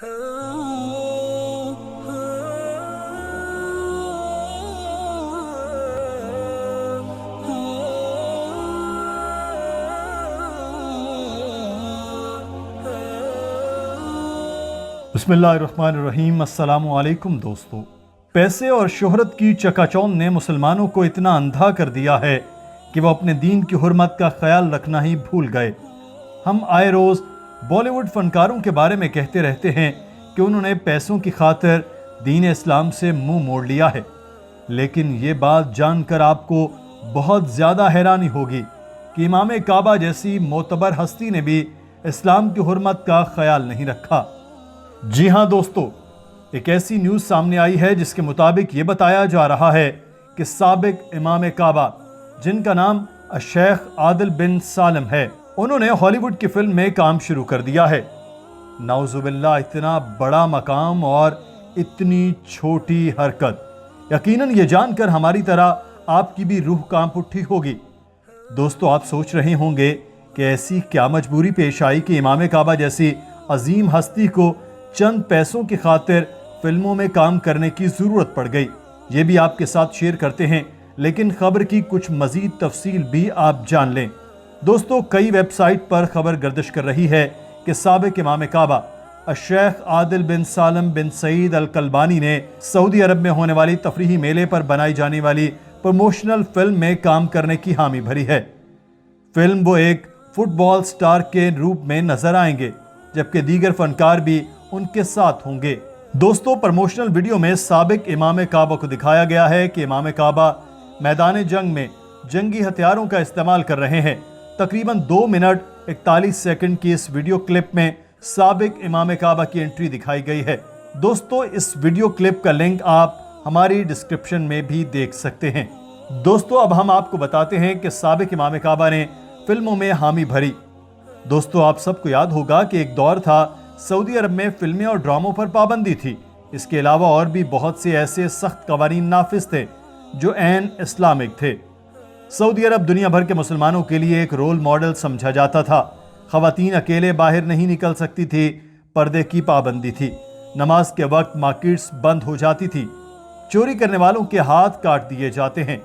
बिस्मिल्लाहिर्रहमानिर्रहीम। अस्सलामु अलैकुम दोस्तों। पैसे और शोहरत की चकाचौंध ने मुसलमानों को इतना अंधा कर दिया है कि वो अपने दीन की हुर्मत का ख्याल रखना ही भूल गए। हम आए रोज़ बॉलीवुड फनकारों के बारे में कहते रहते हैं कि उन्होंने पैसों की खातिर दीन इस्लाम से मुंह मोड़ लिया है, लेकिन ये बात जानकर आपको बहुत ज़्यादा हैरानी होगी कि इमाम काबा जैसी मोतबर हस्ती ने भी इस्लाम की हुर्मत का ख्याल नहीं रखा। जी हाँ दोस्तों, एक ऐसी न्यूज़ सामने आई है जिसके मुताबिक ये बताया जा रहा है कि साबिक इमाम काबा, जिनका नाम शेख आदिल बिन सालम है, उन्होंने हॉलीवुड की फिल्म में काम शुरू कर दिया है। नाउजुबिल्लाह, इतना बड़ा मकाम और इतनी छोटी हरकत, यकीनन ये जानकर हमारी तरह आपकी भी रूह कांप उठी होगी। दोस्तों, आप सोच रहे होंगे कि ऐसी क्या मजबूरी पेश आई कि इमाम काबा जैसी अजीम हस्ती को चंद पैसों की खातिर फिल्मों में काम करने की ज़रूरत पड़ गई। ये भी आपके साथ शेयर करते हैं, लेकिन खबर की कुछ मज़ीद तफसील भी आप जान लें। दोस्तों, कई वेबसाइट पर खबर गर्दिश कर रही है कि साबिक इमाम काबा शेख आदिल बिन सालम बिन सईद अल कलबानी ने सऊदी अरब में होने वाली तफरीही मेले पर बनाई जाने वाली प्रमोशनल फिल्म में काम करने की हामी भरी है। फिल्म वो एक फुटबॉल स्टार के रूप में नजर आएंगे, जबकि दीगर फनकार भी उनके साथ होंगे। दोस्तों, प्रमोशनल वीडियो में साबिक इमाम काबा को दिखाया गया है कि इमाम काबा मैदान जंग में जंगी हथियारों का इस्तेमाल कर रहे हैं। तकरीबन 2 मिनट 41 सेकंड की इस वीडियो क्लिप में साबिक इमाम काबा की एंट्री दिखाई गई है। दोस्तों, इस वीडियो क्लिप का लिंक आप हमारी डिस्क्रिप्शन में भी देख सकते हैं। दोस्तों, अब हम आपको बताते हैं कि साबिक इमाम काबा ने फिल्मों में हामी भरी। दोस्तों, आप सबको याद होगा कि एक दौर था सऊदी अरब में फिल्में और ड्रामों पर पाबंदी थी। इसके अलावा और भी बहुत से ऐसे सख्त कवानीन नाफिज थे जो ऐन इस्लामिक थे। सऊदी अरब दुनिया भर के मुसलमानों के लिए एक रोल मॉडल समझा जाता था। खवातीन अकेले बाहर नहीं निकल सकती थी, पर्दे की पाबंदी थी, नमाज के वक्त मार्केट्स बंद हो जाती थी, चोरी करने वालों के हाथ काट दिए जाते हैं।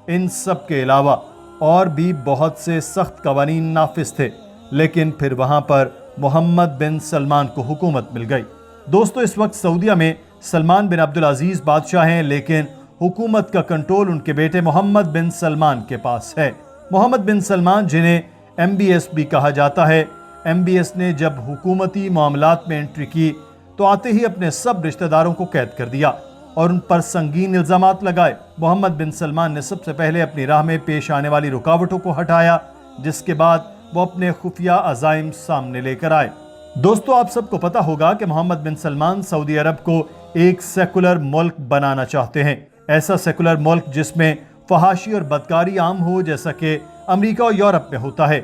इन सब के अलावा और भी बहुत से सख्त कवानीन नाफिज थे, लेकिन फिर वहां पर मोहम्मद बिन सलमान को हुकूमत मिल गई। दोस्तों, इस वक्त सऊदीया में सलमान बिन अब्दुल अजीज बादशाह हैं, लेकिन हुकूमत का कंट्रोल उनके बेटे मोहम्मद बिन सलमान के पास है। मोहम्मद बिन सलमान, जिन्हें MBS भी कहा जाता है, MBS ने जब हुकूमती मामलात में एंट्री की तो आते ही अपने सब रिश्तेदारों को कैद कर दिया और उन पर संगीन इल्जामात लगाए। मोहम्मद बिन सलमान ने सबसे पहले अपनी राह में पेश आने वाली रुकावटों को हटाया, जिसके बाद वो अपने खुफिया अज़ाइम सामने लेकर आए। दोस्तों, आप सबको पता होगा कि मोहम्मद बिन सलमान सऊदी अरब को एक सेकुलर मुल्क बनाना चाहते हैं। ऐसा सेकुलर मुल्क जिसमें फहाशी और बदकारी आम हो, जैसा कि अमेरिका और यूरोप में होता है।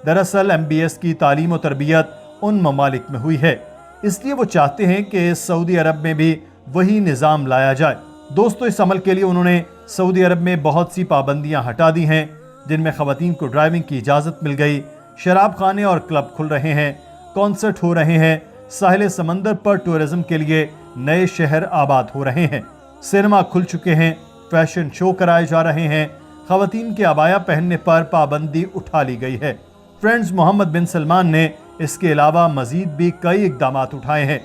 दरअसल MBS की तालीम और तरबियत उन ममालिक में हुई है, इसलिए वो चाहते हैं कि सऊदी अरब में भी वही निज़ाम लाया जाए। दोस्तों, इस अमल के लिए उन्होंने सऊदी अरब में बहुत सी पाबंदियां हटा दी हैं, जिनमें खवातीन को ड्राइविंग की इजाज़त मिल गई, शराब खाने और क्लब खुल रहे हैं, कॉन्सर्ट हो रहे हैं, साहिल समंदर पर टूरिज्म के लिए नए शहर आबाद हो रहे हैं, सिनेमा खुल चुके हैं, फैशन शो कराए जा रहे हैं, खवातीन के अबाया पहनने पर पाबंदी उठा ली गई है। फ्रेंड्स, मोहम्मद बिन सलमान ने इसके अलावा मजीद भी कई इकदाम उठाए हैं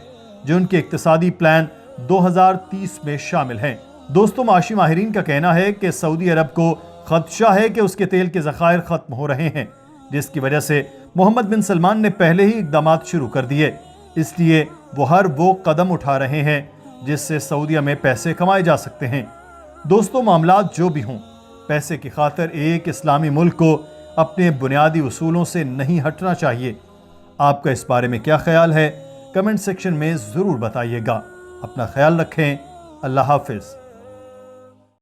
जो उनके इक्तिसादी प्लान 2030 में शामिल हैं। दोस्तों, माशी माहिरीन का कहना है कि सऊदी अरब को खदशा है कि उसके तेल के ज़खायर ख़त्म हो रहे हैं, जिसकी वजह से मोहम्मद बिन सलमान ने पहले ही इकदाम शुरू कर दिए। इसलिए वो कदम उठा रहे हैं जिससे सऊदीया में पैसे कमाए जा सकते हैं। दोस्तों, मामलात जो भी हों, पैसे की खातिर एक इस्लामी मुल्क को अपने बुनियादी उसूलों से नहीं हटना चाहिए। आपका इस बारे में क्या ख्याल है? कमेंट सेक्शन में ज़रूर बताइएगा। अपना ख्याल रखें। अल्लाह हाफिज़।